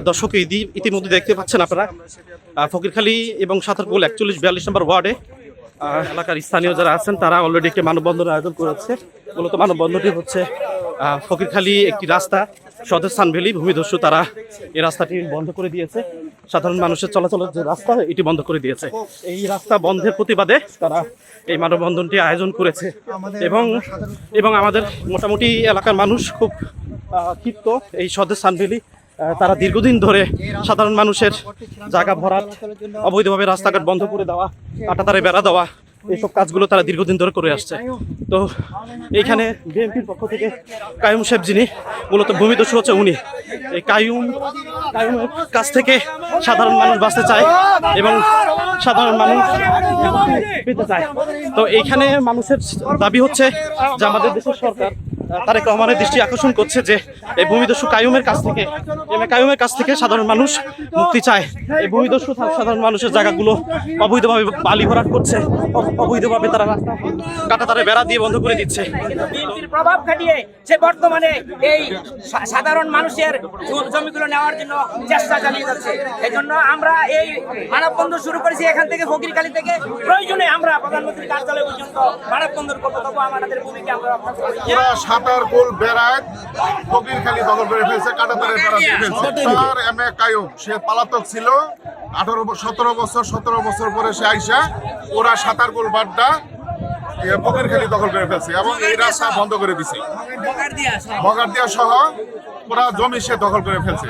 দর্শক ইতিমধ্যে দেখতে পাচ্ছেন আপনারা ফকিরখালী এবং সাঁতারপুল 41-42 নম্বর ওয়ার্ডে এলাকার স্থানীয় যারা আছেন তারা অলরেডি একটি মানববন্ধন আয়োজন করেছে। মূলত মানববন্ধনটি হচ্ছে ফকিরখালী একটি রাস্তা সদর সানভ্যালি ভূমিদস্যু তারা এই রাস্তাটি বন্ধ করে দিয়েছে। সাধারণ মানুষের চলাচলের যে রাস্তা এটি বন্ধ করে দিয়েছে। এই রাস্তা বন্ধের প্রতিবাদে তারা এই মানববন্ধনটি আয়োজন করেছে এবং আমাদের মোটামুটি এলাকার মানুষ খুব ক্ষিপ্ত। এই সদর সানভ্যালি তারা দীর্ঘদিন ধরে সাধারণ মানুষের জায়গা ভরাট, অবৈধভাবে রাস্তাঘাট বন্ধ করে দেওয়া, কাঁটাতারে বেড়া দেওয়া, এইসব কাজগুলো তারা দীর্ঘদিন ধরে করে আসছে। তো এইখানে বিএনপির পক্ষ থেকে কাইয়ুম সাহেব যিনি মূলত ভূমিদস্যু হচ্ছে উনি, এই কাইয়ুমের কাছ থেকে সাধারণ মানুষ বাঁচতে চায় এবং সাধারণ মানুষ পেতে চায়। তো এইখানে মানুষের দাবি হচ্ছে যে আমাদের দেশের সরকার তারেক রহমানের দৃষ্টি আকর্ষণ করছে যে এই ভূমিদস্যু কাইয়ুমের কাছ থেকে সাধারণ মানুষ মুক্তি চায়। এই ভূমিদস্যু সাধারণ মানুষের জায়গাগুলো অবৈধভাবে বালি ভরাট করছে, অবৈধভাবে তারা রাস্তা কাঁটাতারে বেড়া দিয়ে বন্ধ করে দিচ্ছে। প্রভাব খাটিয়ে সে বর্তমানে এই সাধারণ মানুষের জমিগুলো নেওয়ার জন্য চেষ্টা চালিয়ে যাচ্ছে। এই জন্য আমরা এই মানববন্ধন শুরু করেছি এখান থেকে ফকিরখালী থেকে। প্রয়োজনে আমরা প্রধানমন্ত্রীর কার্যালয় পর্যন্ত মানববন্ধন করবো, তবু আমাদের ভূমিকা আমরা রক্ষা করবো। সাঁতারপুল বেড়ায় ফকিরখালী দখল করে ফেলছে, কাঁটাতারে বেড়া দিয়ে ফেলছে। তার এমএ কাইয়ুম সে পলাতক ছিল 17 বছর পরে সে আইসা ওরা সাঁতারপুল বাড্ডা ফকিরখালী দখল করে ফেলছে এবং এই রাস্তা বন্ধ করে দিছে। বগারদিয়া সহ পুরা জমি সে দখল করে ফেলছে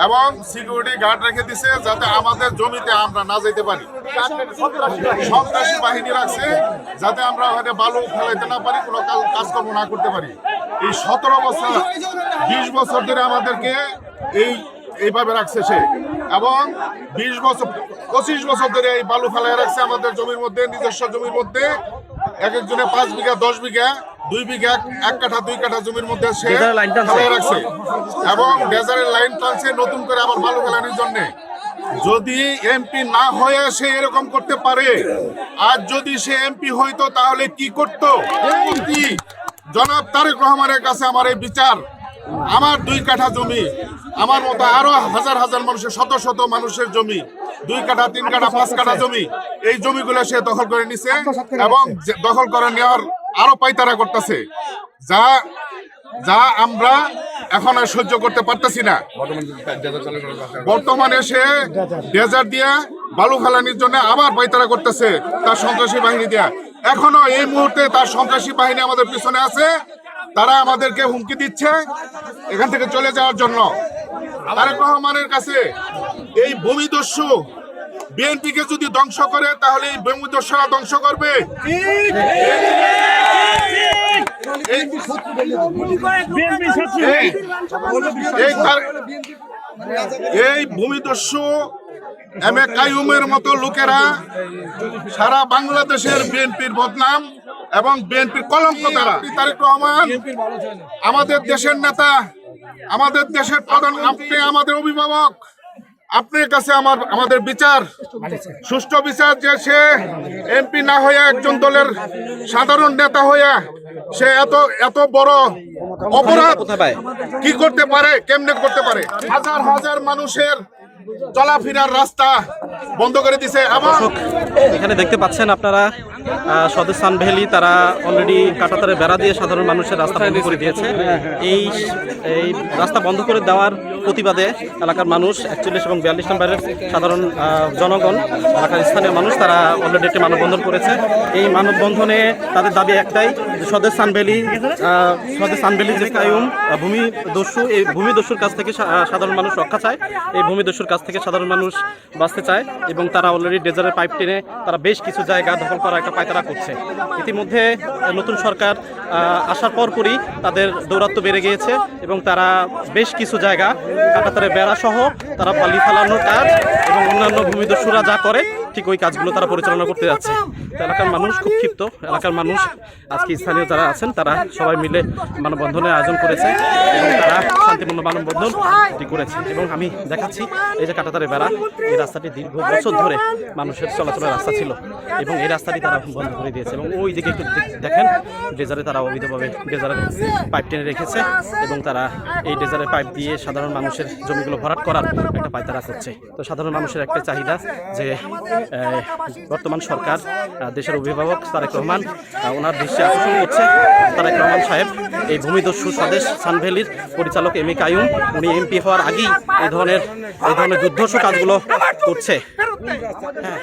এবং সিকিউরিটি গার্ড রেখে দিছে যাতে আমাদের জমিতে আমরা না যেতে পারি। সন্ত্রাসী বাহিনী রাখছে যাতে আমরা ওখানে বালু ফেলাইতে না পারি, কোনো কাজকর্ম না করতে পারি। এই 20 বছর ধরে আমাদেরকে এইভাবে রাখছে সে এবং 25 বছর ধরে এই বালু ফেলাই রাখছে আমাদের জমির মধ্যে, নিজস্ব জমির মধ্যে। এক একজনে 5 বিঘা 10 বিঘা 2 বিঘা 1 কাঠা 2 কাঠা জমির মধ্যে সে ফেলাই রাখছে এবং ডেজারের লাইন টানছে নতুন করে আবার বালু ফেলানোর জন্য। যদি এমপি না হয়ে সে এরকম করতে পারে, আর যদি সে এমপি হইতো তাহলে কি করতো? জনাব তারেক রহমানের কাছে আমার এই বিচার। আমার 2 কাঠা জমি, আমার মতো আরো হাজার হাজার মানুষের শত মানুষের জমি, 2 কাঠা 3 কাঠা 5 কাঠা জমি, এই জমিগুলো সে দখল করে নিছে এবং দখল করে নেওয়ার আরো পাইতারা করতেছে, যা আমরা এখন আর সহ্য করতে পারতেছি না। বর্তমানে সে ডেজার দিয়ে বালু ফেলানির জন্য আবার পাইতারা করতেছে তার সন্ত্রাসী বাহিনী দিয়া। এখনো এই মুহূর্তে তার সন্ত্রাসী বাহিনী আমাদের পিছনে আছে, তারা আমাদেরকে হুমকি দিচ্ছে এখান থেকে চলে যাওয়ার জন্য। তারেক রহমানের কাছে এই ভূমিদস্যু বিএনপিকে যদি ধ্বংস করে তাহলে এই ভূমিদস্যুরা ধ্বংস করবে। এই ভূমিদস্যু এমএ কাইয়ুমের মতো লোকেরা সারা বাংলাদেশের বিএনপির বদনাম এবং বিএনপির কলঙ্ক। তারা তারেক রহমান আমাদের দেশের নেতা, আমাদের দেশের প্রধান, আপনি আমাদের অভিভাবক। আপনার কাছে আমাদের বিচার, সুষ্ঠু বিচার, যে সে এমপি না হয়ে একজন দলের সাধারণ নেতা হয়ে সে এত বড় অপরাধ কি করতে পারে, কেমনে করতে পারে? হাজার হাজার মানুষের চলাফেরার রাস্তা বন্ধ করে দিছে। এখানে দেখতে পাচ্ছেন আপনারা সদর সানভ্যালি তারা অলরেডি কাঁটাতারে বেড়া দিয়ে সাধারণ মানুষের রাস্তা বন্ধ করে দিয়েছে। এই রাস্তা বন্ধ করে দেওয়ার প্রতিবাদে এলাকার মানুষ 41 এবং 42 নম্বরের সাধারণ জনগণ, এলাকার স্থানীয় মানুষ তারা অলরেডি একটি মানববন্ধন করেছে। এই মানববন্ধনে তাদের দাবি একটাই, সদর সানভ্যালি যে কাইয়ুম ভূমিদস্যু, এই ভূমিদস্যুর কাছ থেকে সাধারণ মানুষ রক্ষা চায়, এই ভূমিদস্যুর কাছ থেকে সাধারণ মানুষ বাঁচতে চায় এবং তারা অলরেডি ডেজারের পাইপ টেনে তারা বেশ কিছু জায়গা দখল করার একটা পায়তারা করছে। ইতিমধ্যে নতুন সরকার আসার পরপরই তাদের দৌরাত্ম্য বেড়ে গিয়েছে এবং তারা বেশ কিছু জায়গা কাঁটাতারে বেড়া সহ তারা বালি ফেলানোর কাজ এবং অন্যান্য ভূমিদস্যুরা যা করে ঠিক ওই কাজগুলো তারা পরিচালনা করতে যাচ্ছে। তো এলাকার মানুষ খুব ক্ষিপ্ত। এলাকার মানুষ আজকে স্থানীয় যারা আছেন তারা সবাই মিলে মানববন্ধনের আয়োজন করেছে এবং তারা শান্তিপূর্ণ মানববন্ধনটি করেছে। এবং আমি দেখাচ্ছি এই যে কাঁটাতারের বেড়া, এই রাস্তাটি দীর্ঘ বছর ধরে মানুষের চলাচলের রাস্তা ছিল এবং এই রাস্তাটি তারা বন্ধ করে দিয়েছে। এবং ওই দিকে একটু দেখেন, ড্রেজারে তারা অবৈধভাবে ড্রেজারের পাইপ টেনে রেখেছে এবং তারা এই ড্রেজারের পাইপ দিয়ে সাধারণ মানুষের জমিগুলো ভরাট করার একটা পায়তারা করছে। তো সাধারণ মানুষের একটা চাহিদা যে বর্তমান সরকার, দেশের অভিভাবক তারেক রহমান ওনার দৃষ্টি আকর্ষণ করছে। তারেক রহমান সাহেব এই ভূমিদস্যু স্বদেশ সানভ্যালির পরিচালক এম এ কাইয়ুম, উনি এমপি হওয়ার আগেই এই ধরনের দুর্ধর্ষ কাজগুলো করছে। হ্যাঁ।